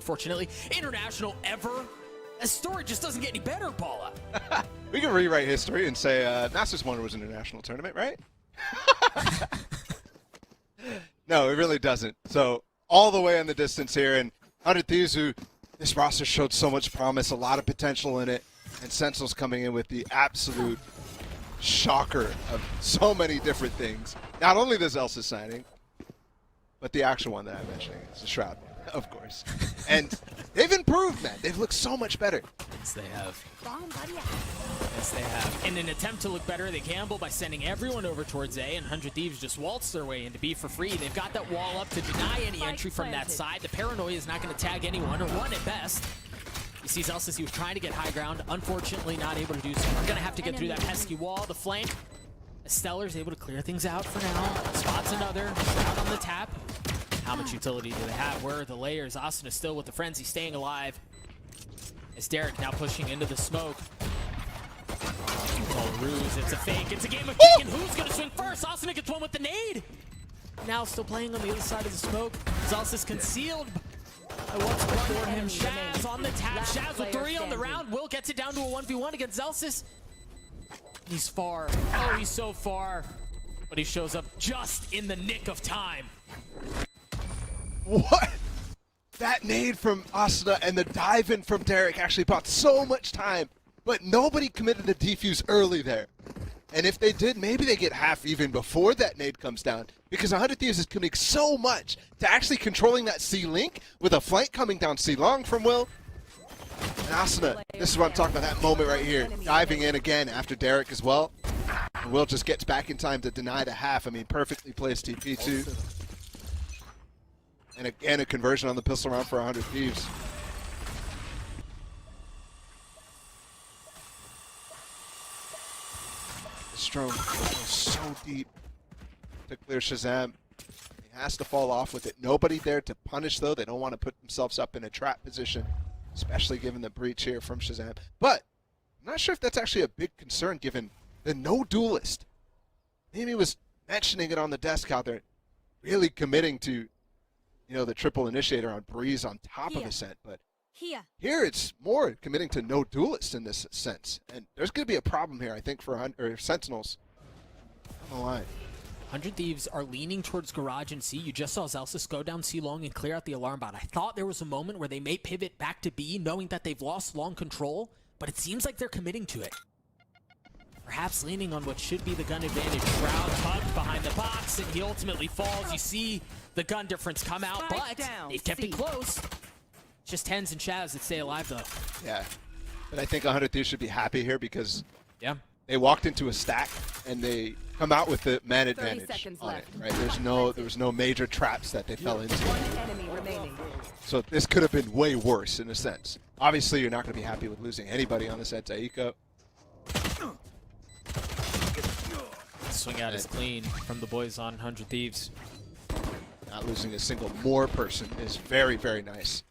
unfortunately. International ever. That story just doesn't get any better, Paula. We can rewrite history and say Masters 1 was an international tournament, right? No, it really doesn't. So all the way in the distance here, and 100 Thieves, who this roster showed so much promise, a lot of potential in it, and Sentinels coming in with the absolute shocker of so many different things. Not only the Zelsa signing, but the actual one that I'm mentioning is the Shroud, of course. And they've improved, man. They've looked so much better. Yes, they have. Yes, they have. In an attempt to look better, they gamble by sending everyone over towards A, and 100 Thieves just waltz their way into B for free. They've got that wall up to deny any entry from that side. The paranoia is not going to tag anyone, or one at best. You see Zelsis, he was trying to get high ground. Unfortunately, not able to do so. We're going to have to get through that pesky wall. The flank. Stellar's able to clear things out for now. Spots another. Out on the tap. How much utility do they have? Where are the layers? Austin is still with the frenzy, staying alive. As Derek now pushing into the smoke. Oh, ruse. It's a fake. It's a game of chicken. Who's going to swing first? Austin gets one with the nade. Now still playing on the other side of the smoke. Zelsis concealed. What's before him? Shaz on the tap. Shaz with 3 on the round. Will gets it down to a 1v1 against Zelsis. He's far. Oh, he's so far. But he shows up just in the nick of time. What? That nade from Asuna and the dive in from Derek actually bought so much time, but nobody committed the defuse early there. And if they did, maybe they get half even before that nade comes down, because 100 Thieves is committing so much to actually controlling that C-Link with a flank coming down C-Long from Will. And Asuna, this is what I'm talking about, that moment right here, diving in again after Derek as well. And Will just gets back in time to deny the half. I mean, perfectly placed TP too. And again, a conversion on the pistol round for 100 Thieves. Strom goes so deep to clear Shazam. He has to fall off with it. Nobody there to punish, though. They don't want to put themselves up in a trap position, especially given the breach here from Shazam. But I'm not sure if that's actually a big concern, given the no duelist. Amy was mentioning it on the desk out there, really committing to, you know, the triple initiator on Breeze on top of Ascent, but here it's more committing to no duelist in this sense. And there's going to be a problem here, I think, for Sentinels on the line. 100 Thieves are leaning towards Garage and C. You just saw Zelsis go down C long and clear out the alarm bot. I thought there was a moment where they may pivot back to B, knowing that they've lost long control, but it seems like they're committing to it. Perhaps leaning on what should be the gun advantage. Shroud tucked behind the box, and he ultimately falls. You see the gun difference come out, but they've kept it close. Just Tens and Shaz that stay alive, though. Yeah, but I think 100 Thieves should be happy here because they walked into a stack and they come out with the man advantage on it. Right? There was no major traps that they fell into. One enemy remaining. So this could have been way worse in a sense. Obviously, you're not going to be happy with losing anybody on this Etaiko. Swing out is clean from the boys on 100 Thieves. Not losing a single more person is very, very nice.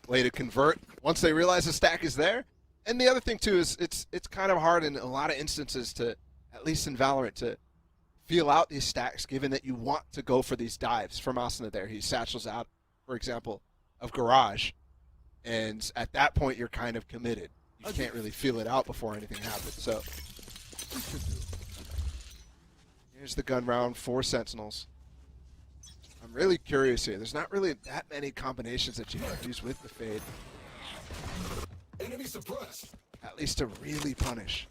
Way to convert once they realize the stack is there. And the other thing too is it's kind of hard in a lot of instances to, at least in Valorant, to feel out these stacks given that you want to go for these dives from Asuna there. He satchels out, for example, of Garage. And at that point you're kind of committed. You can't really feel it out before anything happens. So here's the gun round for Sentinels. I'm really curious here. There's not really that many combinations that you can use with the fade. Enemy suppressed. At least to really punish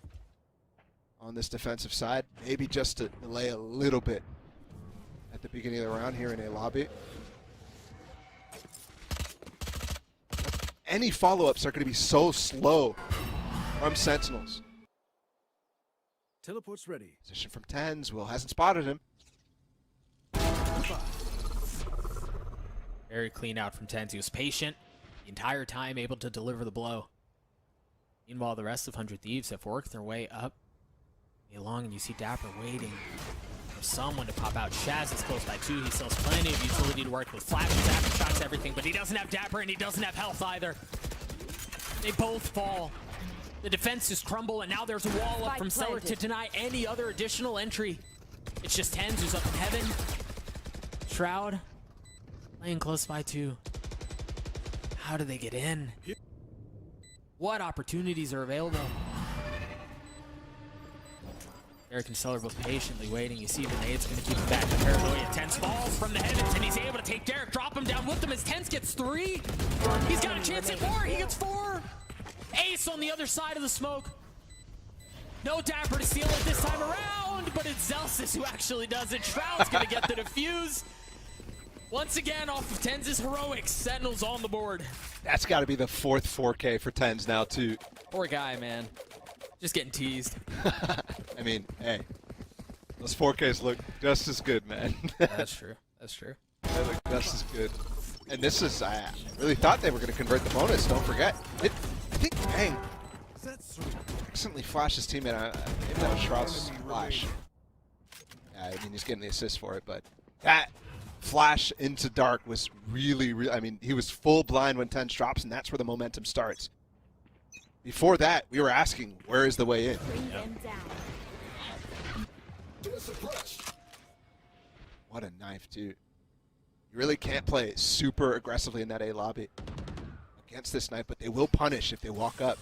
on this defensive side. Maybe just to delay a little bit at the beginning of the round here in A lobby. Any follow-ups are going to be so slow from Sentinels. Teleport's ready. Position from Tens. Will hasn't spotted him. Very clean out from Tens. He was patient the entire time, able to deliver the blow. Meanwhile, the rest of 100 Thieves have worked their way up along, and you see Dapper waiting for someone to pop out. Shaz is close by 2. He still has plenty of utility to work with. Flashes, aftershots, everything, but he doesn't have Dapper, and he doesn't have health either. They both fall. The defenses crumble, and now there's a wall up from Stellar to deny any other additional entry. It's just Tens who's up in heaven. Shroud playing close by 2. How do they get in? What opportunities are available? Derek and Stellar both patiently waiting. You see the nade's going to keep him back. The paranoia. Tense falls from the heavens, and he's able to take Derek, drop him down with him as Tense gets 3. He's got a chance at 4. He gets 4. Ace on the other side of the smoke. No Dapper to steal it this time around, but it's Zelsis who actually does it. Shroud's going to get the defuse. Once again, off of Tens' heroics, Sentinels on the board. That's got to be the 4th 4K for Tens now, too. Poor guy, man. Just getting teased. I mean, hey, those 4Ks look just as good, man. That's true. That's true. They look just as good. And this is, I really thought they were going to convert the bonus, don't forget. I think Bang accidentally flashed his teammate. Maybe that was Shroud's flash. Yeah, I mean, he's getting the assist for it, but that flash into dark was really, I mean, he was full blind when Tens drops, and that's where the momentum starts. Before that, we were asking, where is the way in? Bring them down. What a knife, too. You really can't play super aggressively in that A lobby against this knife, but they will punish if they walk up.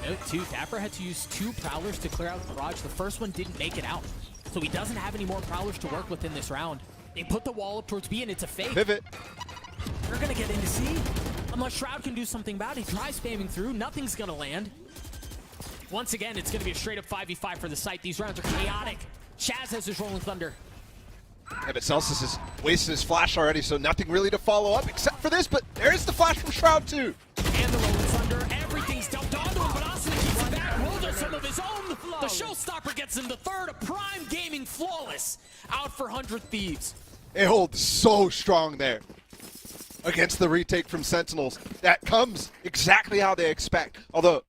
Note 2, Dapper had to use 2 Prowlers to clear out the garage. The first one didn't make it out, so he doesn't have any more Prowlers to work with in this round. They put the wall up towards B, and it's a fake. Pivot. They're going to get into C. Unless Shroud can do something about it. He tries spamming through. Nothing's going to land. Once again, it's going to be a straight-up 5v5 for the site. These rounds are chaotic. Shaz has his Rolling Thunder. Yeah, but Celsius has wasted his flash already, so nothing really to follow up except for this, but there's the flash from Shroud, too. And the Rolling Thunder. Everything's dumped onto him, but Austin keeps it back. Will does some of his own. The Showstopper gets him the 3rd. A Prime Gaming flawless out for 100 Thieves. They hold so strong there against the retake from Sentinels. That comes exactly how they expect. Although,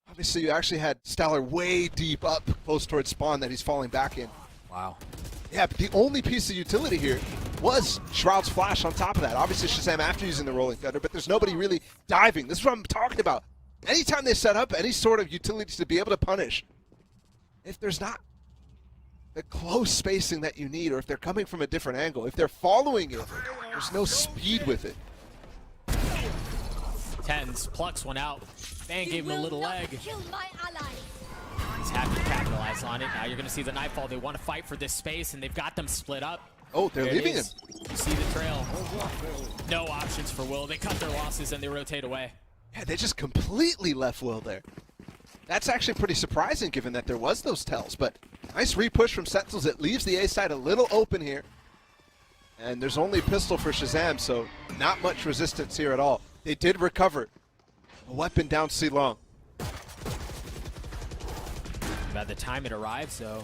obviously, you actually had Stellar way deep up, close towards spawn that he's falling back in. Wow. Yeah, but the only piece of utility here was Shroud's flash on top of that. Obviously, Shazam after using the Rolling Thunder, but there's nobody really diving. This is what I'm talking about. Anytime they set up any sort of utility to be able to punish, if there's not the close spacing that you need, or if they're coming from a different angle, if they're following it, there's no speed with it. Tens plucks one out. Bang gave him a little leg. Kill my ally. He's happy to capitalize on it. Now you're going to see the Nightfall. They want to fight for this space, and they've got them split up. Oh, they're There it leaving him. is. You see the trail. No options for Will. They cut their losses, and they rotate away. Yeah, they just completely left Will there. That's actually pretty surprising given that there was those tells, but nice repush from Sentinels. It leaves the A side a little open here. And there's only pistol for Shazam, so not much resistance here at all. They did recover a weapon down C long. By the time it arrives, though,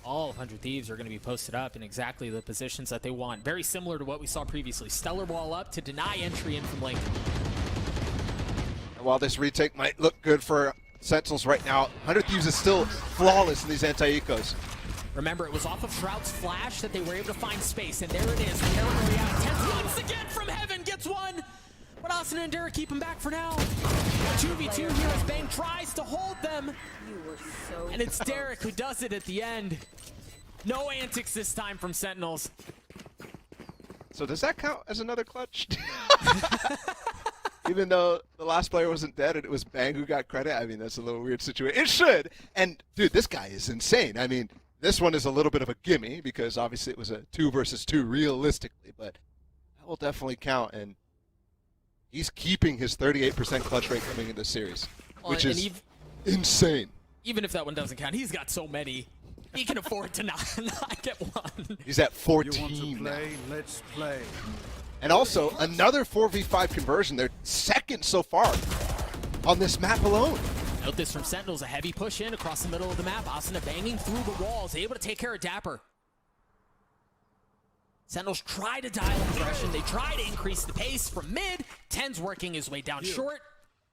all 100 Thieves are going to be posted up in exactly the positions that they want. Very similar to what we saw previously. Stellar wall up to deny entry in from Lincoln. And while this retake might look good for Sentinels right now, 100 Thieves is still flawless in these anti-ecos. Remember, it was off of Shroud's flash that they were able to find space, and there it is. Paranoia out. Tense once again from heaven gets one, but Austin and Derek keep him back for now. 2v2 here as Bang tries to hold them, You were so and it's Derek who does it at the end. No antics this time from Sentinels. So does that count as another clutch? Even though the last player wasn't dead and it was Bang who got credit, I mean, that's a little weird situation. It should. And, dude, this guy is insane. I mean, this one is a little bit of a gimme because obviously it was a 2 versus 2 realistically, but that will definitely count. And he's keeping his 38% clutch rate coming into the series, which is insane. Even if that one doesn't count, he's got so many. He can afford to not get one. He's at 14 You want to now. play? Let's play. And also, another 4v5 conversion. They're second so far on this map alone. Note this from Sentinels, a heavy push in across the middle of the map. Asuna banging through the walls, able to take care of Dapper. Sentinels try to dial aggression. They try to increase the pace from mid. Ten's working his way down short.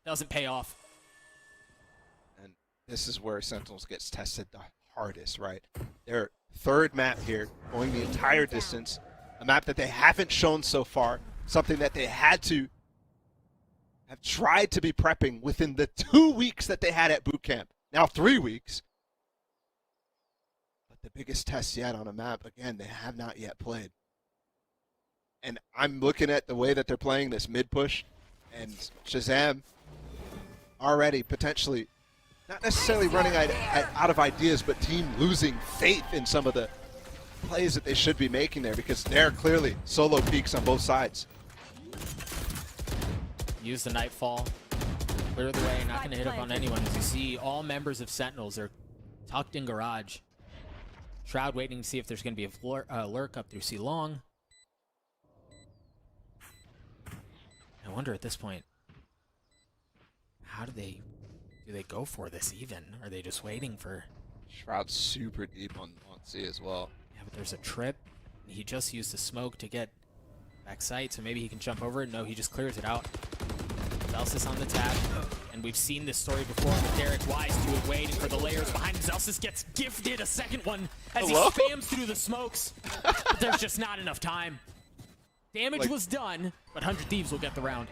Doesn't pay off. And this is where Sentinels gets tested the hardest, right? Their third map here, going the entire distance. A map that they haven't shown so far. Something that they had to have tried to be prepping within the 2 weeks that they had at boot camp. Now 3 weeks. But the biggest test yet on a map, again, they have not yet played. And I'm looking at the way that they're playing this mid push, and Shazam already potentially not necessarily running out of ideas, but team losing faith in some of the plays that they should be making there, because they're clearly solo peaks on both sides. Use the Nightfall. Clear the way, not going to hit up on anyone. As you see, all members of Sentinels are tucked in garage. Shroud waiting to see if there's going to be a lurk up through C long. I wonder at this point, how do they go for this even? Are they just waiting for... Shroud's super deep on C as well. Yeah, but there's a trip. He just used the smoke to get back sight, so maybe he can jump over it. No, he just clears it out. Zelsis on the tap, and we've seen this story before with Derek Wise to it, waiting for the layers behind him. Zelsis gets gifted a second one as he spams through the smokes. But there's just not enough time. Damage was done, but 100 Thieves will get the round.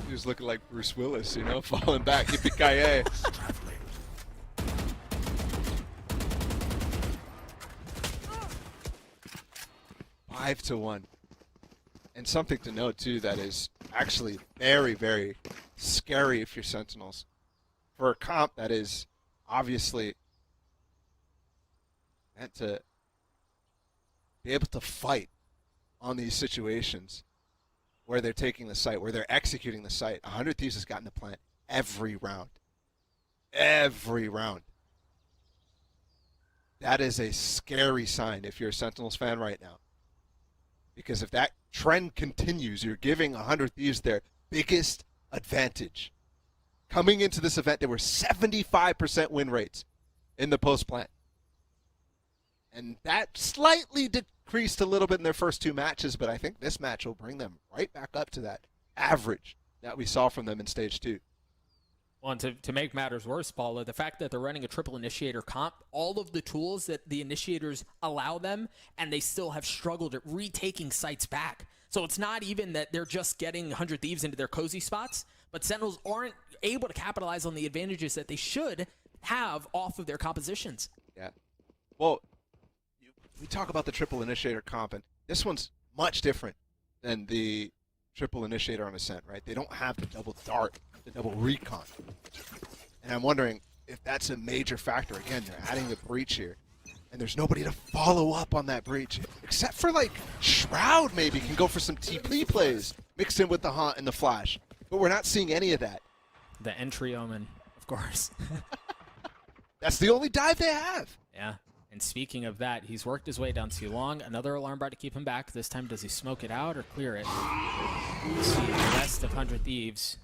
He was looking like Bruce Willis, you know, falling back. Yippee-ki-yay. 5-1. And something to note, too, that is actually very, very scary if you're Sentinels. For a comp that is obviously meant to be able to fight on these situations where they're taking the site, where they're executing the site. 100 Thieves has gotten the plant every round. Every round. That is a scary sign if you're a Sentinels fan right now. Because if that trend continues, you're giving 100 Thieves their biggest advantage. Coming into this event, there were 75% win rates in the post-plant. And that slightly decreased a little bit in their first two matches, but I think this match will bring them right back up to that average that we saw from them in Stage 2. Well, and to make matters worse, Paula, the fact that they're running a triple initiator comp, all of the tools that the initiators allow them, and they still have struggled at retaking sites back. So it's not even that they're just getting 100 Thieves into their cozy spots, but Sentinels aren't able to capitalize on the advantages that they should have off of their compositions. Yeah. Well, we talk about the triple initiator comp, and this one's much different than the triple initiator on Ascent, right? They don't have the double dart, the double recon. And I'm wondering if that's a major factor. Again, they're adding the breach here, and there's nobody to follow up on that breach, except for like Shroud maybe can go for some TP plays mixed in with the Haunt and the Flash. But we're not seeing any of that. The entry omen, of course. That's the only dive they have. Yeah. And speaking of that, he's worked his way down too long. Another alarm bar to keep him back. This time, does he smoke it out or clear it? You see the rest of 100 Thieves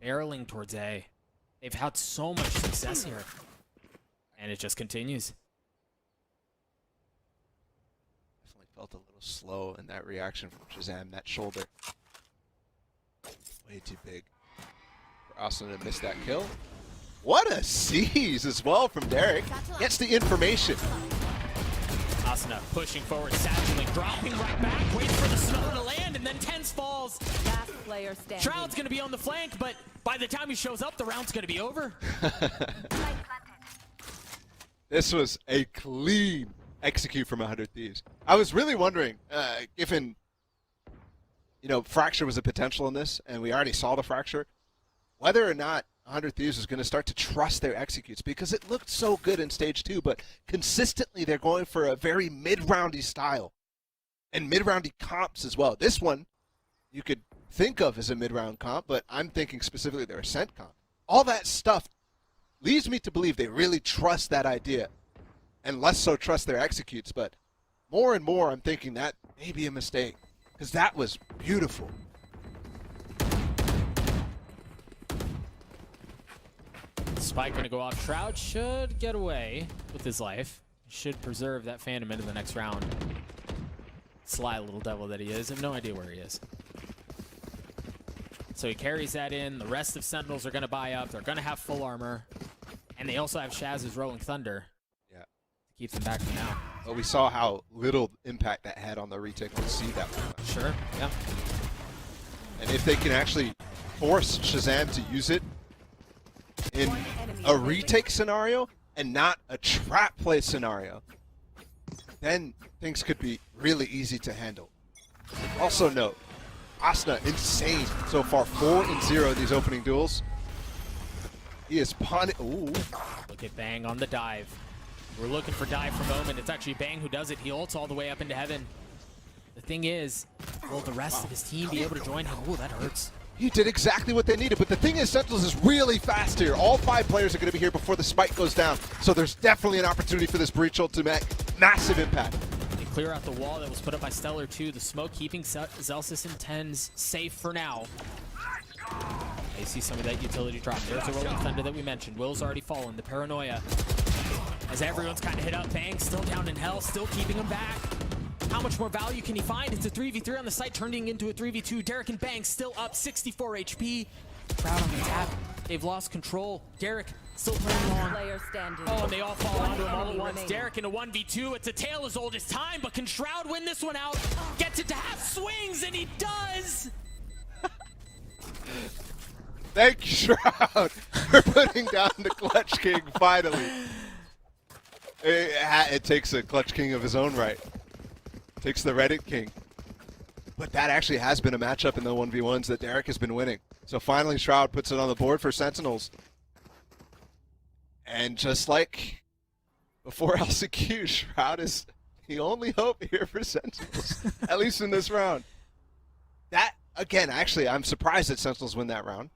barreling towards A. They've had so much success here. And it just continues. Definitely felt a little slow in that reaction from Shazam. That shoulder. Way too big for Austin to miss that kill. What a seize as well from Derek. Gets the information. Asuna pushing forward, sagging, dropping right back, waits for the snow to land, and then Tense falls. Last player standing. Shroud's going to be on the flank, but by the time he shows up, the round's going to be over. This was a clean execute from 100 Thieves. I was really wondering, given, you know, Fracture was a potential in this, and we already saw the Fracture, whether or not 100 Thieves is going to start to trust their executes, because it looked so good in Stage 2, but consistently they're going for a very mid-roundy style and mid-roundy comps as well. This one you could think of as a mid-round comp, but I'm thinking specifically their Ascent comp. All that stuff leads me to believe they really trust that idea and less so trust their executes, but more and more I'm thinking that may be a mistake, because that was beautiful. Spike going to go off. Shroud should get away with his life. Should preserve that Phantom into the next round. Sly little devil that he is. I have no idea where he is. So he carries that in. The rest of Sentinels are going to buy up. They're going to have full armor. And they also have Shaz's Rolling Thunder. Yeah. To keep them back for now. But we saw how little impact that had on the retake. We'll see that one. Sure, yeah. And if they can actually force Shazam to use it in a retake scenario and not a trap play scenario, then things could be really easy to handle. Also note, Asuna insane so far, 4-0 in these opening duels. He is punting. Ooh. Look at Bang on the dive. We're looking for dive for Moment. It's actually Bang who does it. He ults all the way up into heaven. The thing is, will the rest of his team be able to join him? Ooh, that hurts. He did exactly what they needed, but the thing is, Sentinels is really fast here. All 5 players are going to be here before the spike goes down, so there's definitely an opportunity for this breach ult to make massive impact. They clear out the wall that was put up by Stellar too. The smoke keeping Zelsis and Tens safe for now. They see some of that utility drop. There's a Rolling Thunder that we mentioned. Will's already fallen. The Paranoia. As everyone's kind of hit up, Bang still down in hell, still keeping him back. How much more value can he find? It's a 3v3 on the site, turning into a 3v2. Derek and Bang still up 64 HP. Crowd on the tap. They've lost control. Derek still playing long. Player standing. Oh, and they all fall onto him all at enemy once. remaining. Derek in a 1v2. It's a tale as old as time, but can Shroud win this one out? Gets it to half swings, and he does! Thank you, Shroud, for putting down the Clutch King finally. It takes a Clutch King of his own right. Takes the Reddit King. But that actually has been a matchup in the 1v1s that Derek has been winning. So finally Shroud puts it on the board for Sentinels. And just like before LCQ, Shroud is the only hope here for Sentinels, at least in this round. That, again, actually, I'm surprised that Sentinels win that round.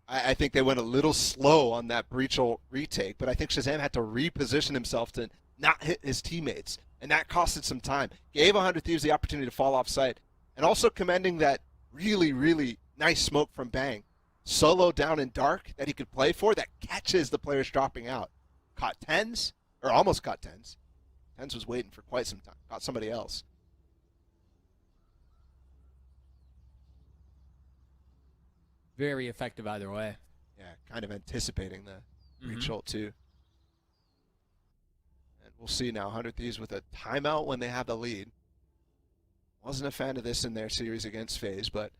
I think they went a little slow on that breach ult retake, but I think Shazam had to reposition himself to not hit his teammates. And that costed some time. Gave 100 Thieves the opportunity to fall off site. And also commending that really, really nice smoke from Bang. Solo down in dark that he could play for that catches the players dropping out. Caught Tens, or almost caught Tens. Tens was waiting for quite some time. Caught somebody else. Very effective either way. Yeah, kind of anticipating the breach ult too. We'll see now, 100 Thieves with a timeout when they have the lead. Wasn't a fan of this in their series against FaZe, but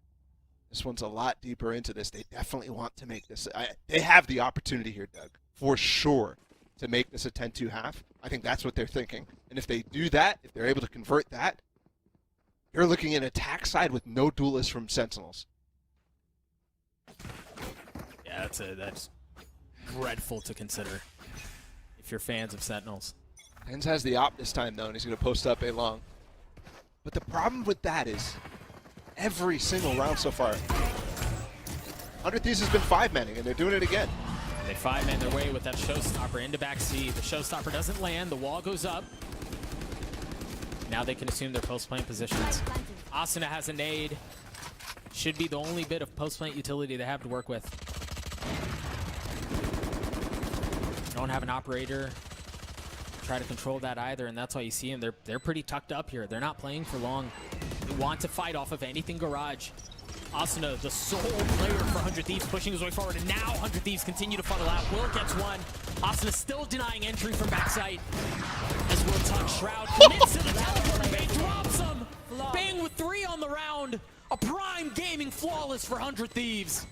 this one's a lot deeper into this. They definitely want to make this. They have the opportunity here, Doug, for sure, to make this a 10-2 half. I think that's what they're thinking. And if they do that, if they're able to convert that, you're looking at attack side with no duelists from Sentinels. Yeah, that's dreadful to consider if you're fans of Sentinels. Tens has the op this time, though, and he's going to post up A long. But the problem with that is every single round so far, 100 Thieves has been 5-manning, and they're doing it again. They 5-man their way with that showstopper into back C. The showstopper doesn't land. The wall goes up. Now they can assume their post-plant positions. Asuna has a nade. Should be the only bit of post-plant utility they have to work with. Don't have an operator. Try to control that either, and that's why you see them. They're pretty tucked up here. They're not playing for long. They want to fight off of anything garage. Asuna, the sole player for 100 Thieves, pushing his way forward, and now 100 Thieves continue to funnel out. Will gets one. Asuna still denying entry from backside. As Will touch Shroud, commits to the teleport, Bang drops him. Bang with 3 on the round. A prime gaming flawless for 100 Thieves.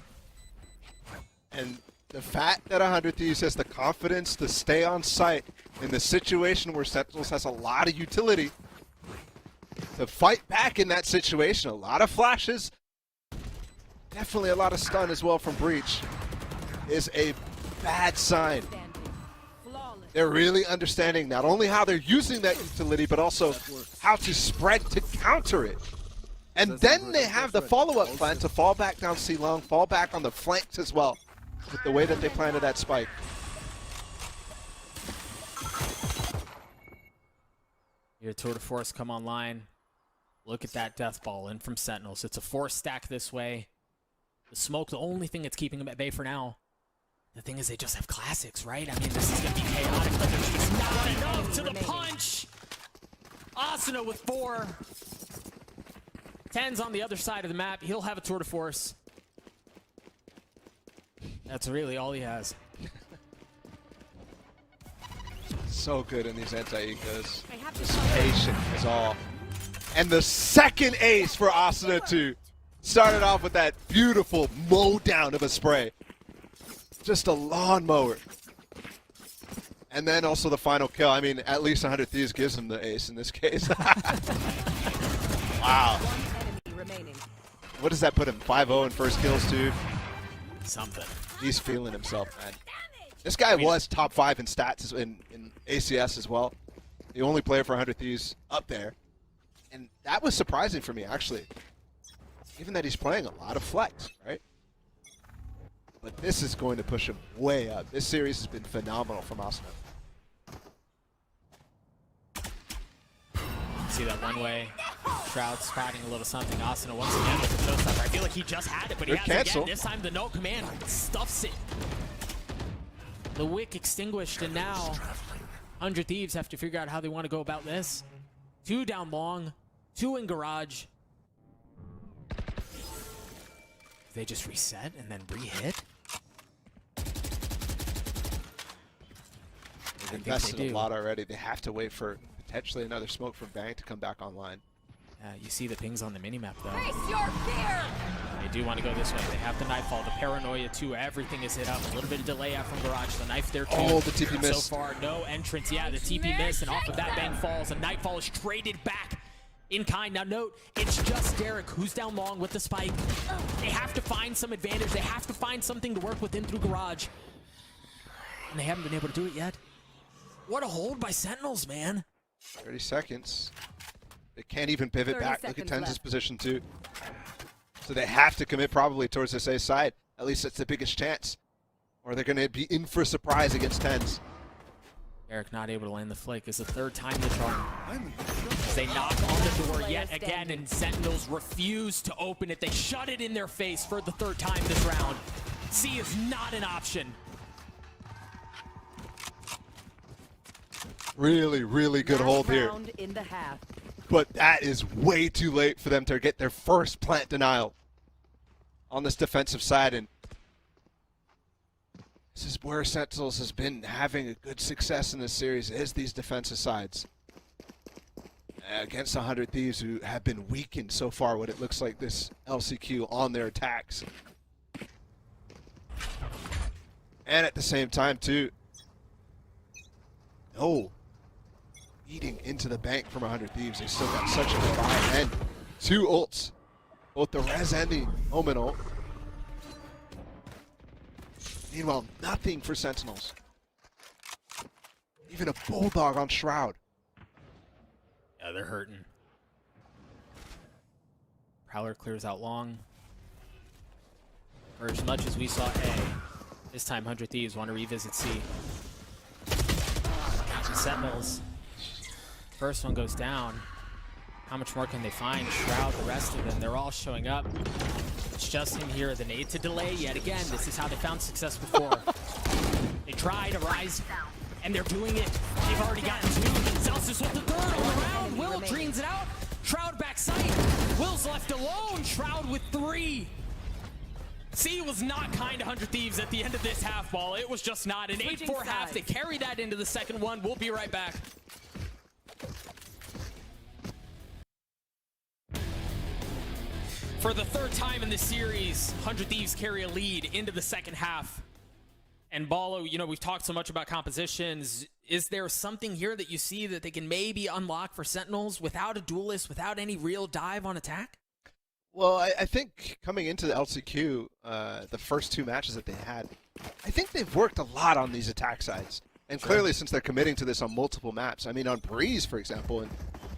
And the fact that 100 Thieves has the confidence to stay on site in the situation where Sentinels has a lot of utility to fight back in that situation. A lot of flashes, definitely a lot of stun as well from Breach, is a bad sign. They're really understanding not only how they're using that utility, but also how to spread to counter it. And then they have the follow-up plan to fall back down C long, fall back on the flanks as well, with the way that they planted that spike. Your Tour de Force come online. Look at that death ball in from Sentinels. It's a 4 stack this way. The smoke, the only thing that's keeping them at bay for now. The thing is, they just have classics, right? I mean, this is going to be chaotic, but there's just not enough to the punch. Asuna with 4. 10's on the other side of the map. He'll have a Tour de Force. That's really all he has. So good in these anti-ecos. Just patient is all. And the second ace for Asuna too. Started off with that beautiful mow down of a spray. Just a lawnmower. And then also the final kill. I mean, at least 100 Thieves gives him the ace in this case. Wow. One enemy remaining. What does that put him? 5-0 in first kills, dude. Something. He's feeling himself, man. This guy was top 5 in stats in ACS as well. The only player for 100 Thieves up there. And that was surprising for me, actually. Given that he's playing a lot of flex, right? But this is going to push him way up. This series has been phenomenal from Asuna. See that one way. Shroud spotting a little something. Asuna once again with the showstopper. I feel like he just had it, but he Good has it cancel. again. This time the no command stuffs it. The wick extinguished, and now 100 Thieves have to figure out how they want to go about this. 2 down long, 2 in garage. They just reset and then re-hit? They've invested a lot already. They have to wait for potentially another smoke from Bang to come back online. You see the pings on the minimap, though. Face your fear! They do want to go this way. They have the Nightfall, the Paranoia too. Everything is hit up. A little bit of delay out from Garage. The knife there too. Oh, the TP missed. So far, no entrance. Yeah, the TP missed, and off of that, Bang falls. And Nightfall is traded back in kind. Now note, it's just Derek who's down long with the spike. They have to find some advantage. They have to find something to work with in through Garage. And they haven't been able to do it yet. What a hold by Sentinels, man. 30 seconds. They can't even pivot 30 back. Look at seconds Tenz's left. position too. So they have to commit probably towards this A side. At least it's the biggest chance. Or they're going to be in for a surprise against Tenz. Eric not able to land the flick. It's the 3rd time this round. As they knock on the door yet again, and Sentinels refuse to open it. They shut it in their face for the 3rd time this round. C is not an option. Really, really good hold here. Round in the half. But that is way too late for them to get their first plant denial on this defensive side. And this is where Sentinels has been having a good success in this series, is these defensive sides. Against 100 Thieves, who have been weakened so far, what it looks like this LCQ on their attacks. And at the same time, too, eating into the bank from 100 Thieves. They still got such a good buy. And 2 ults, both the Res and the Omen ult. Meanwhile, nothing for Sentinels. Even a Bulldog on Shroud. Yeah, they're hurting. Prowler clears out long. For as much as we saw A, this time 100 Thieves want to revisit C. Sentinels. First one goes down. How much more can they find? Shroud, the rest of them, they're all showing up. It's just in here, the nade to delay yet again. This is how they found success before. They try to rise, and they're doing it. They've already gotten 2. Celsius with the 3rd all around. Will dreams it out. Shroud back sight. Will's left alone. Shroud with 3. C was not kind to 100 Thieves at the end of this half ball. It was just not an 8-4 half. They carry that into the second one. We'll be right back. For the 3rd time in this series, 100 Thieves carry a lead into the second half. And Ballo, you know, we've talked so much about compositions. Is there something here that you see that they can maybe unlock for Sentinels without a duelist, without any real dive on attack? Well, I think coming into the LCQ, the first 2 matches that they had, I think they've worked a lot on these attack sides. And clearly, since they're committing to this on multiple maps, I mean, on Breeze, for example, in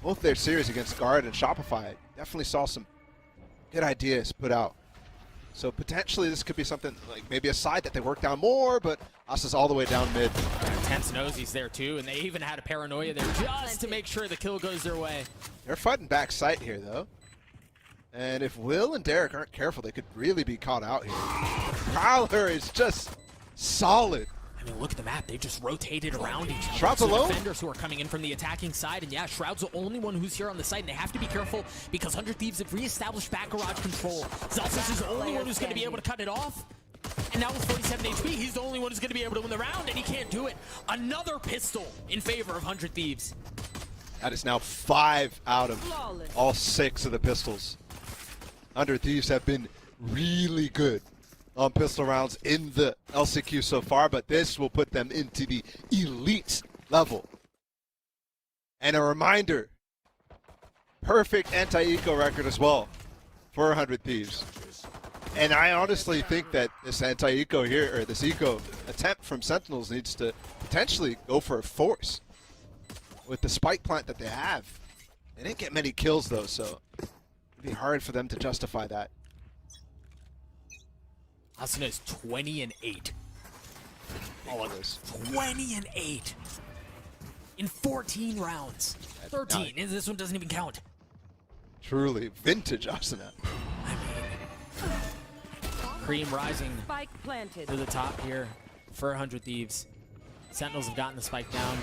both their series against Guard and Shopify, definitely saw some good ideas put out. So potentially this could be something like maybe a side that they work down more, but us is all the way down mid. Tense knows he's there too, and they even had a Paranoia there just to make sure the kill goes their way. They're fighting back sight here, though. And if Will and Derek aren't careful, they could really be caught out here. Prowler is just solid. I mean, look at the map. They just rotated around each other. Shroud's So alone? defenders who are coming in from the attacking side, and yeah, Shroud's the only one who's here on the site, and they have to be careful because 100 Thieves have reestablished back garage control. Zelsus is the only one who's going to be able to cut it off. And now with 47 HP, he's the only one who's going to be able to win the round, and he can't do it. Another pistol in favor of 100 Thieves. That is now 5 out of all 6 of the pistols. 100 Thieves have been really good on pistol rounds in the LCQ so far, but this will put them into the elite level. And a reminder, perfect anti-eco record as well for 100 Thieves. And I honestly think that this anti-eco here, or this eco attempt from Sentinels, needs to potentially go for a force with the spike plant that they have. They didn't get many kills though, so it'd be hard for them to justify that. Asuna is 20-8. Oh, it is. 20-8 in 14 rounds. 13. And this one doesn't even count. Truly vintage Asuna. I mean, Cream rising Spike planted. to the top here for 100 Thieves. Sentinels have gotten the spike down.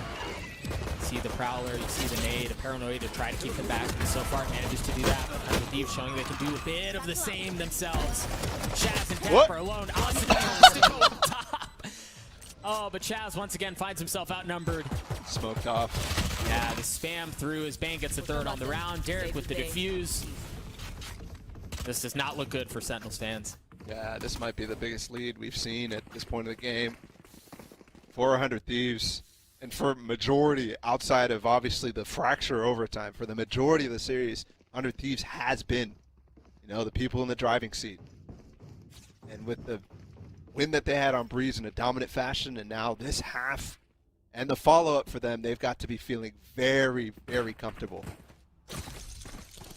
You see the Prowler, you see the nade, a paranoia to try to keep them back, and so far it manages to do that. 100 Thieves showing they can do a bit of the same themselves. Chaz and Tapper alone. Austin to go up top. Oh, but Chaz once again finds himself outnumbered. Smoked off. Yeah, the spam through as Bang gets the third on the round. Derek with the defuse. This does not look good for Sentinels fans. Yeah, this might be the biggest lead we've seen at this point of the game. 400 Thieves. And for majority, outside of obviously the fracture overtime, for the majority of the series, 100 Thieves has been, you know, the people in the driving seat. And with the win that they had on Breeze in a dominant fashion, and now this half and the follow-up for them, they've got to be feeling very, very comfortable.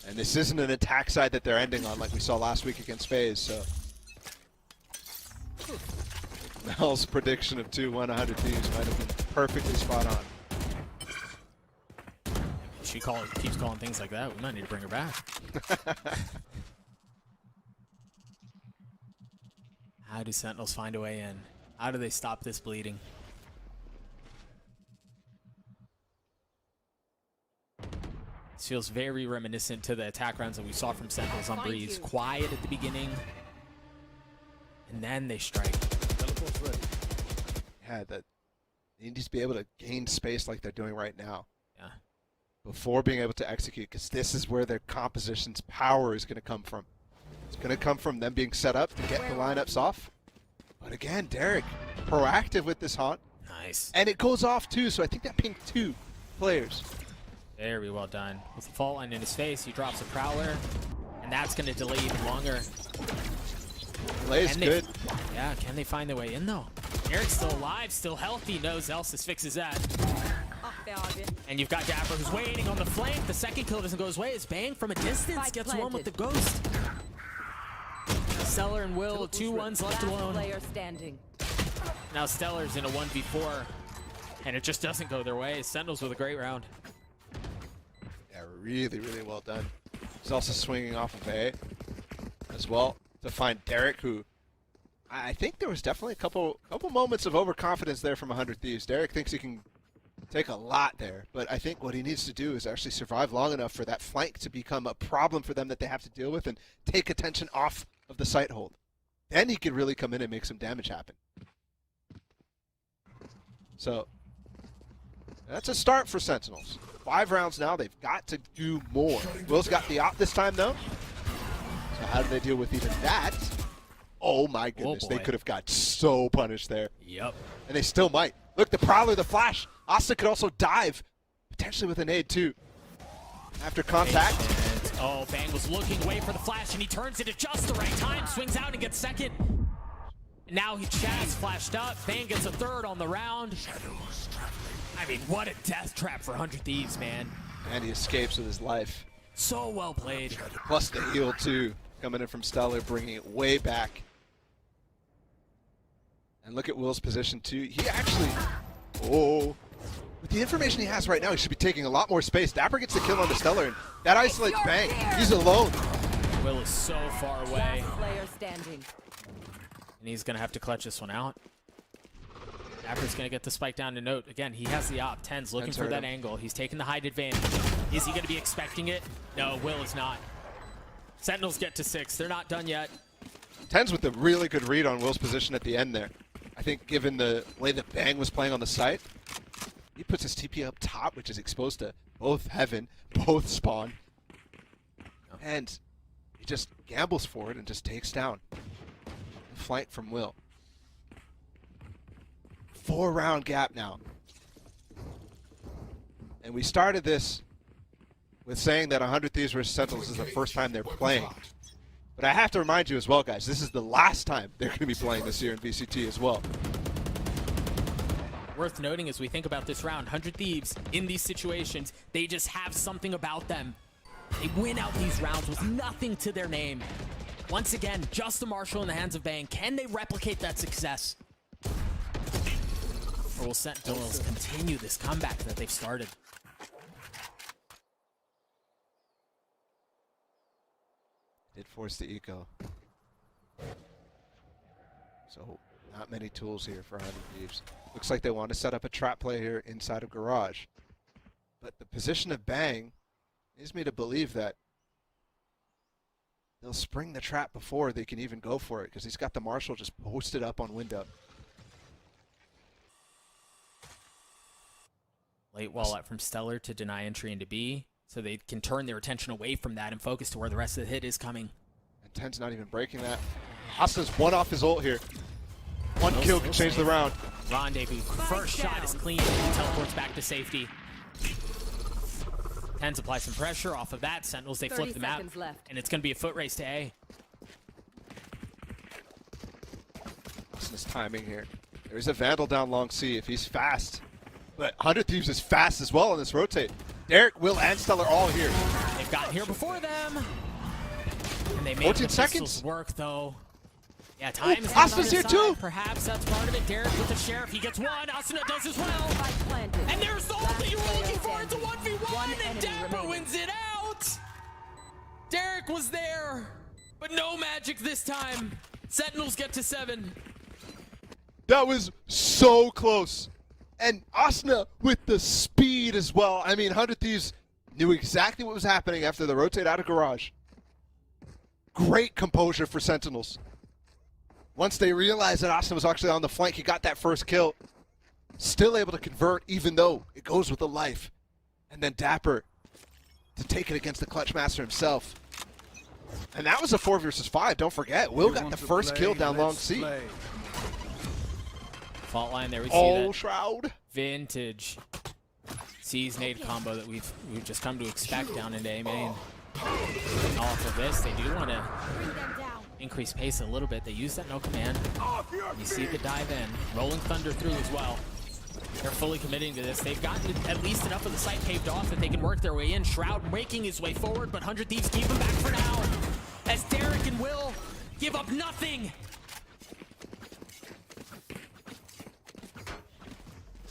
And this isn't an attack side that they're ending on like we saw last week against FaZe, so. Mel's prediction of 2-1 100 Thieves might have been perfectly spot on. She keeps calling things like that. We might need to bring her back. How do Sentinels find a way in? How do they stop this bleeding? This feels very reminiscent to the attack rounds that we saw from Sentinels on Breeze. Quiet at the beginning, and then they strike. Yeah, that they need to be able to gain space like they're doing right now. Yeah. Before being able to execute, because this is where their composition's power is going to come from. It's going to come from them being set up to get the lineups off. But again, Derek, proactive with this haunt. Nice. And it goes off too, so I think that pinged 2 players. Very well done. With the fault line in his face, he drops a Prowler, and that's going to delay even longer. Delay is good. Yeah, can they find their way in though? Eric's still alive, still healthy, knows Elsis fixes that. And you've got Dapper who's waiting on the flank. The second kill doesn't go his way. It's Bang from a distance, gets one with the Ghost. Stellar and Will, 2 ones left alone. Player standing. Now Stellar's in a 1v4, and it just doesn't go their way. Sentinels with a great round. Yeah, really, really well done. He's also swinging off of A as well to find Derek, who I think there was definitely a couple moments of overconfidence there from 100 Thieves. Derek thinks he can take a lot there, but I think what he needs to do is actually survive long enough for that flank to become a problem for them that they have to deal with and take attention off of the site hold. Then he could really come in and make some damage happen. So that's a start for Sentinels. 5 rounds now, they've got to do more. Will's got the op this time though. So how do they deal with even that? Oh my goodness, they could have got so punished there. Yep. And they still might. Look, the Prowler, the flash. Asta could also dive, potentially with a nade too. After contact. Oh, Bang was looking away for the flash, and he turns it at just the right time, swings out and gets second. Now Chaz flashed up. Bang gets a third on the round. I mean, what a death trap for 100 Thieves, man. And he escapes with his life. So well played. Plus the heal too, coming in from Stellar, bringing it way back. And look at Will's position too. He actually, with the information he has right now, he should be taking a lot more space. Dapper gets the kill on the Stellar, and that isolates Bang. He's alone. Will is so far away. Player standing. And he's going to have to clutch this one out. Dapper's going to get the spike down to note. Again, he has the op. Ten's looking for that angle. He's taking the height advantage. Is he going to be expecting it? No, Will is not. Sentinels get to 6. They're not done yet. Ten's with a really good read on Will's position at the end there. I think given the way that Bang was playing on the site, he puts his TP up top, which is exposed to both Heaven, both Spawn. And he just gambles for it and just takes down the flank from Will. 4-round gap now. And we started this with saying that 100 Thieves versus Sentinels is the first time they're playing. But I have to remind you as well, guys, this is the last time they're going to be playing this year in VCT as well. Worth noting as we think about this round, 100 Thieves in these situations, they just have something about them. They win out these rounds with nothing to their name. Once again, just a Marshall in the hands of Bang. Can they replicate that success? Or will Sentinels continue this comeback that they've started? Did force the eco. So not many tools here for 100 Thieves. Looks like they want to set up a trap play here inside of Garage. But the position of Bang leads me to believe that they'll spring the trap before they can even go for it, because he's got the Marshall just posted up on window. Late wall out from Stellar to deny entry into B, so they can turn their attention away from that and focus to where the rest of the hit is coming. And 10's not even breaking that. Asta's one off his ult here. One kill can change the round. Rendezvous. First shot is clean. He teleports back to safety. 10's apply some pressure off of that. Sentinels, they flip the map. And it's going to be a foot race to A. Asta's timing here. There's a Vandal down long C if he's fast. But 100 Thieves is fast as well on this rotate. Derek, Will, and Stellar all here. They've gotten here before them. And they made 14 the seconds. pistols work, though. Yeah, time is Asta's here too. Perhaps that's part of it. Derek with the Sheriff. He gets one. Asuna does as well. And there's the ult that you were looking for. It's a 1v1. And Dapper wins it out. Derek was there. But no magic this time. Sentinels get to 7. That was so close. And Asuna with the speed as well. I mean, 100 Thieves knew exactly what was happening after the rotate out of Garage. Great composure for Sentinels. Once they realized that Asuna was actually on the flank, he got that first kill. Still able to convert, even though it goes with the life. And then Dapper to take it against the Clutch Master himself. And that was a 4 versus 5, don't forget. Will got the first kill down long C. Fault line there, we see All that Shroud. vintage C's nade combo that we've just come to expect down into A main. And off of this, they do want to increase pace a little bit. They use that no command. You see the dive in. Rolling Thunder through as well. They're fully committing to this. They've gotten at least enough of the site paved off that they can work their way in. Shroud making his way forward, but 100 Thieves keep him back for now. As Derek and Will give up nothing.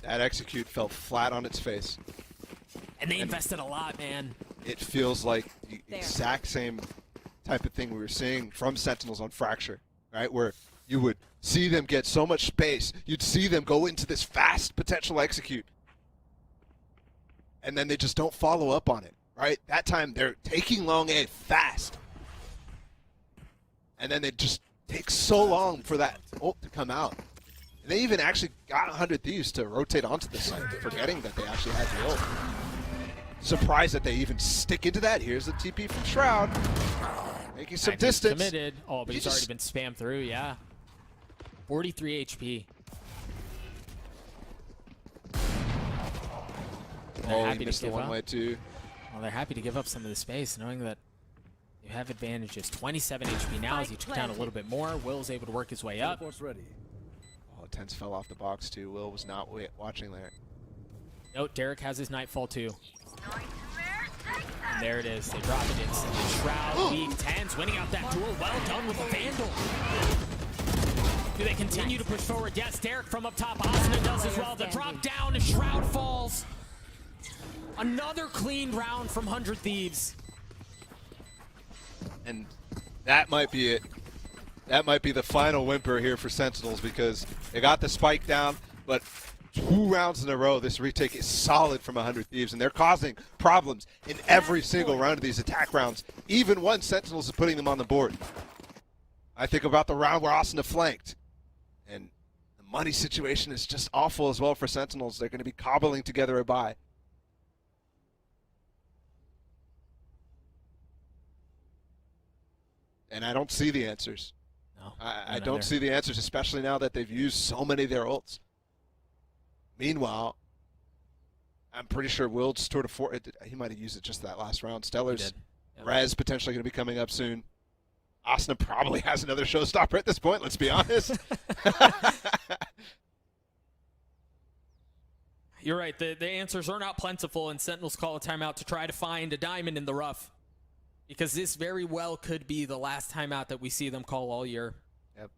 That execute fell flat on its face. And they invested a lot, man. It feels like the exact same type of thing we were seeing from Sentinels on Fracture, right? Where you would see them get so much space, you'd see them go into this fast potential execute, and then they just don't follow up on it, right? That time they're taking long A fast, and then it just takes so long for that ult to come out. And they even actually got 100 Thieves to rotate onto the site, forgetting that they actually had the ult. Surprised that they even stick into that. Here's the TP from Shroud. Making some distance. Committed. Oh, but he's already been spammed through, yeah. 43 HP. Oh, he missed the one-way too. Well, they're happy to give up some of the space, knowing that you have advantages. 27 HP now as he took down a little bit more. Will's able to work his way up. Oh, 10's fell off the box too. Will was not watching there. Note, Derek has his Nightfall too. And there it is. They drop it instantly. Shroud, weak. 10's winning out that duel. Well done with the Vandal. Do they continue to push forward? Yes, Derek from up top. Asuna does as well. The drop down as Shroud falls. Another clean round from 100 Thieves. And that might be it. That might be the final whimper here for Sentinels, because they got the spike down, but 2 rounds in a row, this retake is solid from 100 Thieves, and they're causing problems in every single round of these attack rounds, even when Sentinels is putting them on the board. I think about the round where Asuna flanked, and the money situation is just awful as well for Sentinels. They're going to be cobbling together a buy. And I don't see the answers. No, I don't see the answers, especially now that they've used so many of their ults. Meanwhile, I'm pretty sure Wild's tour de force, he might have used it just that last round. Stellar's did. Yep. Rez potentially going to be coming up soon. Asuna probably has another showstopper at this point, let's be honest. You're right. The answers are not plentiful, and Sentinels call a timeout to try to find a diamond in the rough. Because this very well could be the last timeout that we see them call all year. Yep.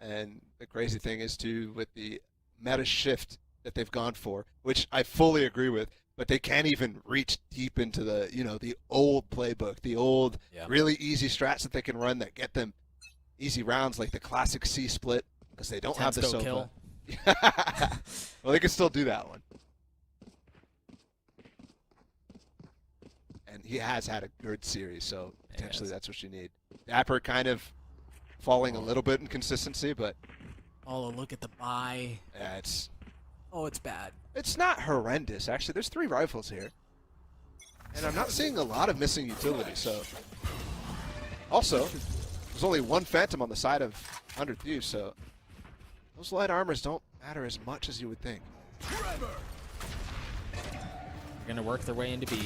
And the crazy thing is, too, with the meta shift that they've gone for, which I fully agree with, but they can't even reach deep into the, the old playbook, the old really easy strats that they can run that get them easy rounds, like the classic C split, because they don't have the Sova. Kill. Well, they can still do that one. And he has had a good series, so potentially that's what you need. Dapper kind of falling a little bit in consistency, but... Oh, look at the buy. Yeah, it's... Oh, it's bad. It's not horrendous, actually. There's 3 rifles here. And I'm not seeing a lot of missing utility, so... Also, there's only 1 Phantom on the side of 100 Thieves, so... Those light armors don't matter as much as you would think. They're going to work their way into B.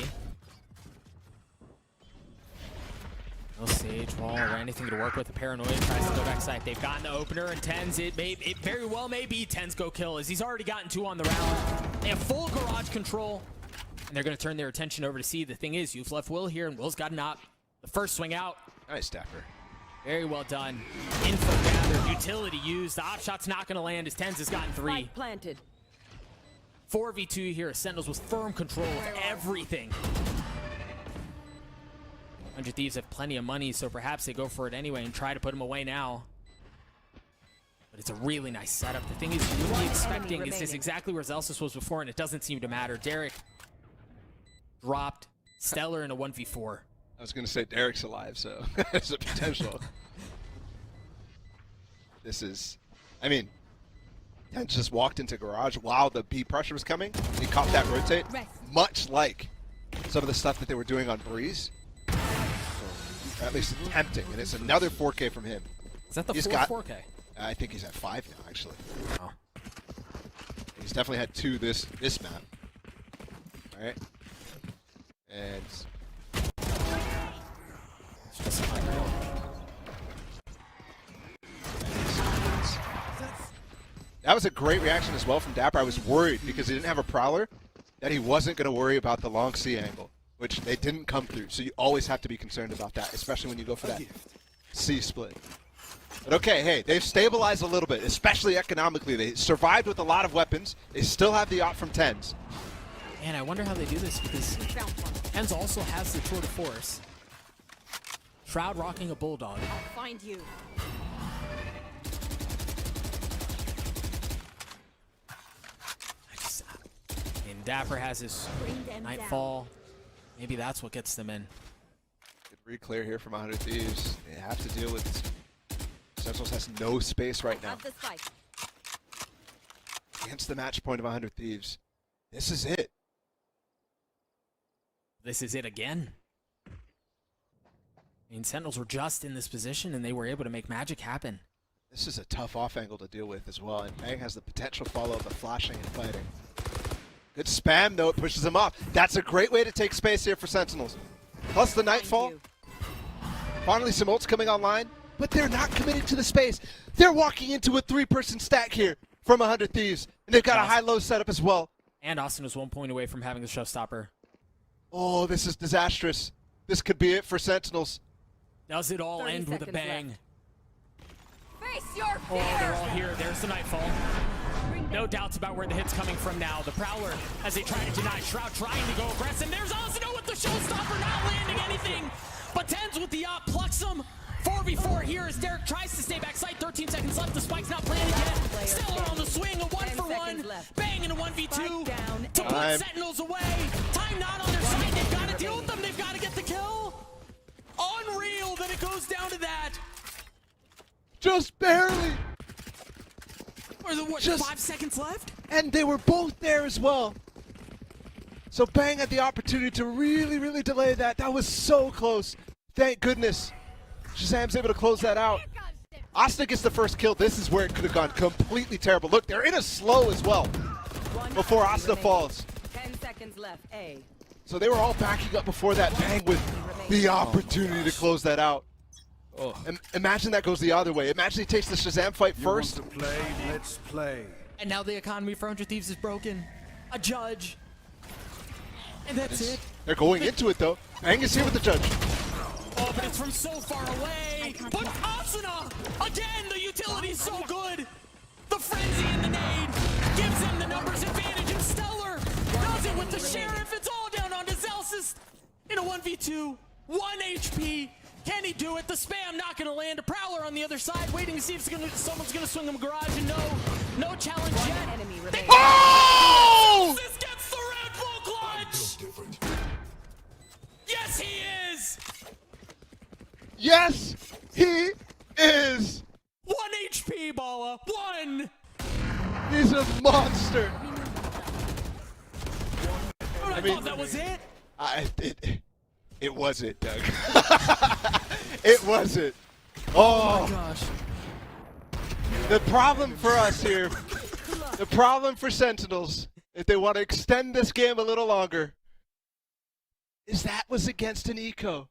No Sage Wall or anything to work with. The Paranoia tries to go back side. They've gotten the opener, and Tens, it very well may be Tens go kill, as he's already gotten 2 on the round. They have full garage control, and they're going to turn their attention over to C. The thing is, you've left Will here, and Will's got an op. The first swing out. Nice, Dapper. Very well done. Info gathered, utility used. The op shot's not going to land as Tens has gotten 3. Spike planted. 4v2 here. Sentinels with firm control of everything. 100 Thieves have plenty of money, so perhaps they go for it anyway and try to put him away now. But it's a really nice setup. The thing is, you would be expecting is this exactly where Zelsis was before, and it doesn't seem to matter. Derek dropped Stellar in a 1v4. I was going to say Derek's alive, so there's a potential. This is, I mean, Tens just walked into garage while the B pressure was coming. He caught that rotate, much like some of the stuff that they were doing on Breeze. Or at least attempting, and it's another 4K from him. Is that the He's 4K? I think he's at 5 now, actually. Oh. He's definitely had 2 this map. All right, and It's just unreal. That was a great reaction as well from Dapper. I was worried because he didn't have a Prowler that he wasn't going to worry about the long C angle, which they didn't come through. So you always have to be concerned about that, especially when you go for that C split. But okay, hey, they've stabilized a little bit, especially economically. They survived with a lot of weapons. They still have the op from Tens. Man, I wonder how they do this, because Tens also has the tour de force. Shroud rocking a Bulldog. I'll find you. And Dapper has his Nightfall. Maybe that's what gets them in. Good re-clear here from 100 Thieves. They have to deal with this. Sentinels has no space right now. Got the spike. Against the match point of 100 Thieves. This is it. This is it again. I mean, Sentinels were just in this position, and they were able to make magic happen. This is a tough off angle to deal with as well, and Bang has the potential to follow the flashing and fighting. Good spam, though. It pushes him off. That's a great way to take space here for Sentinels. Plus the Nightfall. Finally, some ults coming online, but they're not committing to the space. They're walking into a 3-person stack here from 100 Thieves, and they've got a high-low setup as well. And Austin was 1 point away from having the showstopper. Oh, this is disastrous. This could be it for Sentinels. Does it all end with a bang? Face your Oh, they're all fear. here. There's the Nightfall. No doubts about where the hit's coming from now. The Prowler, as they try to deny Shroud, trying to go aggressive. There's Osino with the showstopper, not landing anything. But Tens with the op plucks him. 4v4 here as Derek tries to stay back sight. 13 seconds left. The spike's not planted yet. Still on the swing. A 1-for-1. Bang in a 1v2 to put Sentinels away. Time not on their side. They've got to deal with them. They've got to get the kill. Unreal that it goes down to that. Just barely. Or the, what, Just 5 seconds left? And they were both there as well. So Bang had the opportunity to really, really delay that. That was so close. Thank goodness. Shazam's able to close that out. Asta gets the first kill. This is where it could have gone completely terrible. Look, they're in a slow as well before Asta falls. 10 seconds left. A. So they were all backing up before that bang with the opportunity to close that out. Oh. Imagine that goes the other way. Imagine he takes the Shazam fight first. You want to play? Let's play. And now the economy for 100 Thieves is broken. A judge. And that's it. They're going into it though. Bang is here with the judge. Oh, but it's from so far away. But Asuna! Again, the utility's so good. The frenzy in the nade gives him the numbers advantage, and Stellar does it with the Sheriff. It's all down onto Zelsis in a 1v2. 1 HP. Can he do it? The spam not going to land. A Prowler on the other side, waiting to see if someone's going to swing him a garage, and no challenge yet. Enemy remaining. Oh! This gets the Red Bull clutch! Different. Yes, he is! Yes, he is. 1 HP, Bala. 1! He's a monster. I mean- thought that was it. It wasn't, Doug. It wasn't. Oh, Gosh. the problem for us here, the problem for Sentinels, if they want to extend this game a little longer, is that was against an eco.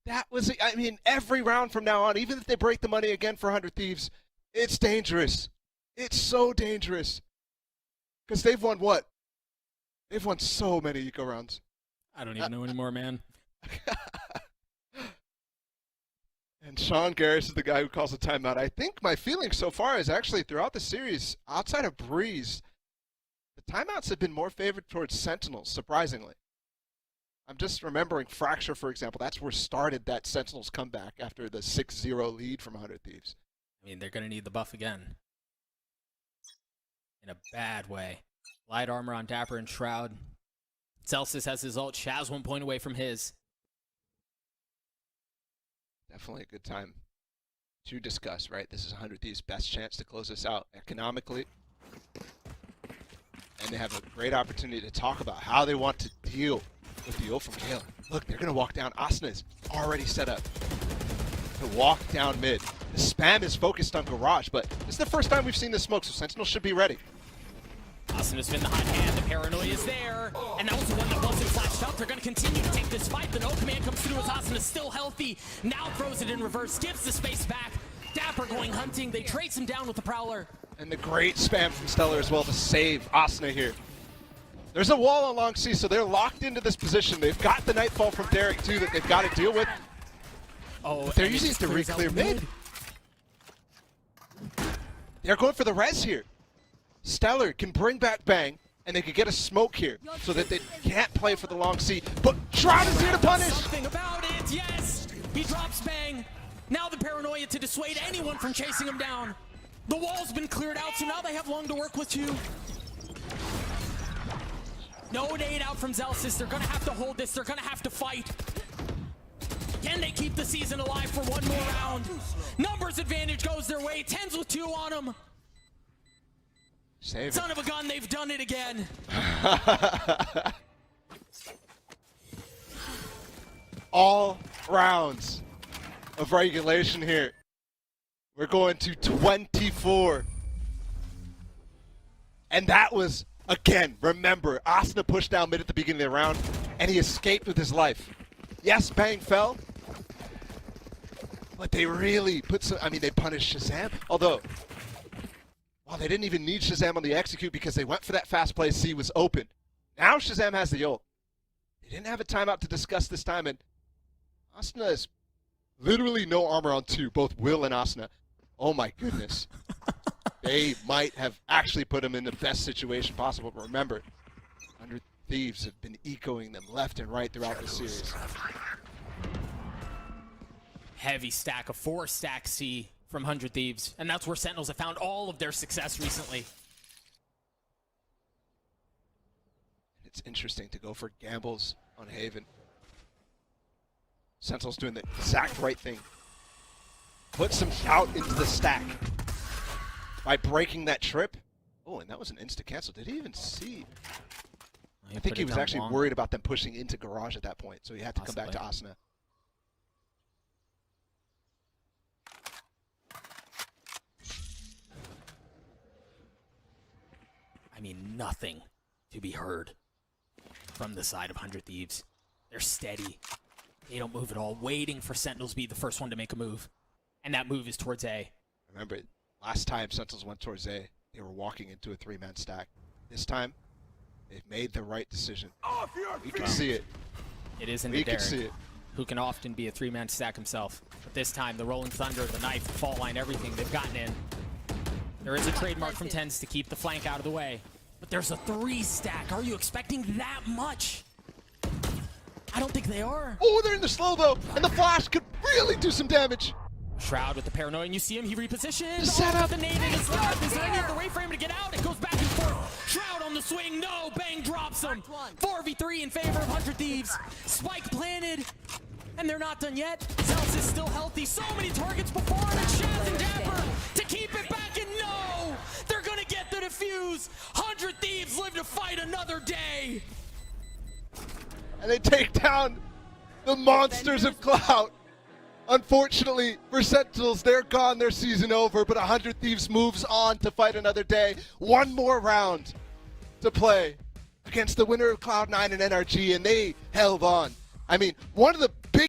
That was, I mean, every round from now on, even if they break the money again for 100 Thieves, it's dangerous. It's so dangerous. Because they've won what? They've won so many eco rounds. I don't even know anymore, man. And Sean Garris is the guy who calls the timeout. I think my feeling so far is actually throughout the series, outside of Breeze, the timeouts have been more favored towards Sentinels, surprisingly. I'm just remembering Fracture, for example. That's where started that Sentinels comeback after the 6-0 lead from 100 Thieves. I mean, they're going to need the buff again. In a bad way. Light armor on Dapper and Shroud. Celsius has his ult. Shaz 1 point away from his. Definitely a good time to discuss, right? This is 100 Thieves' best chance to close this out economically. And they have a great opportunity to talk about how they want to deal with the ult from Galen. Look, they're going to walk down. Asuna is already set up to walk down mid. The spam is focused on Garage, but this is the first time we've seen the smoke, so Sentinel should be ready. Asuna's been the hot hand. The paranoia is there. And that was the one that wasn't flashed up. They're going to continue to take this fight. The no command comes through as Asuna's still healthy. Now throws it in reverse. Gives the space back. Dapper going hunting. They trace him down with the Prowler. And the great spam from Stellar as well to save Asuna here. There's a wall on long C, so they're locked into this position. They've got the Nightfall from Derek, too, that they've got to deal with. Oh, But they're and using just it to clears out re-clear mid. They're going for the res here. Stellar can bring back Bang, and they could get a smoke here so that they can't play for the long C. But Shroud is here to punish! Something about it, yes! He drops Bang. Now the paranoia to dissuade anyone from chasing him down. The wall's been cleared out, so now they have long to work with too. No nade out from Zelsis. They're gonna have to hold this. They're gonna have to fight. Can they keep the season alive for one more round? Numbers advantage goes their way. 10s with 2 on them. Save it. Son of a gun, they've done it again. All rounds of regulation here. We're going to 24. And that was, again, remember, Asuna pushed down mid at the beginning of the round, and he escaped with his life. Yes, Bang fell, but they really put some, I mean, they punished Shazam. Although, well, they didn't even need Shazam on the execute because they went for that fast play. C was open. Now Shazam has the ult. They didn't have a timeout to discuss this time, and Asuna has literally no armor on 2, both Will and Asuna. Oh my goodness. They might have actually put him in the best situation possible, but remember, 100 Thieves have been ecoing them left and right throughout the series. Heavy stack, a 4-stack C from 100 Thieves, and that's where Sentinels have found all of their success recently. It's interesting to go for gambles on Haven. Sentinel's doing the exact right thing. Put some doubt into the stack by breaking that trip. Oh, and that was an insta-cancel. Did he even see? I think he was actually worried about them pushing into Garage at that point, so he had to come back to Asuna. I mean, nothing to be heard. from the side of 100 Thieves. They're steady. They don't move at all, waiting for Sentinels to be the first one to make a move. And that move is towards A. Remember, last time Sentinels went towards A, they were walking into a 3-man stack. This time, they've made the right decision. We can see it. It is We into can see Derek, it. who can often be a 3-man stack himself. But this time, the Rolling Thunder, the knife, the fall line, everything, they've gotten in. There is a trademark from Tens to keep the flank out of the way. But there's a 3-stack. Are you expecting that much? I don't think they are. Oh, they're in the slow, though, and the flash could really do some damage. Shroud with the paranoia, and you see him, he repositions. The setup. The nade in his left. Is there any other way for him to get out? It goes back and forth. Shroud on the swing, no, bang drops him. 4v3 in favor of 100 Thieves. Spike planted, and they're not done yet. Zealous is still healthy. So many targets before him, and Shaz and Dapper to keep it back, and no! They're gonna get the defuse. 100 Thieves live to fight another day. And they take down the monsters of Cloud. Unfortunately for Sentinels, they're gone, their season over, but 100 Thieves moves on to fight another day. One more round to play against the winner of Cloud9 and NRG, and they held on. I mean, one of the big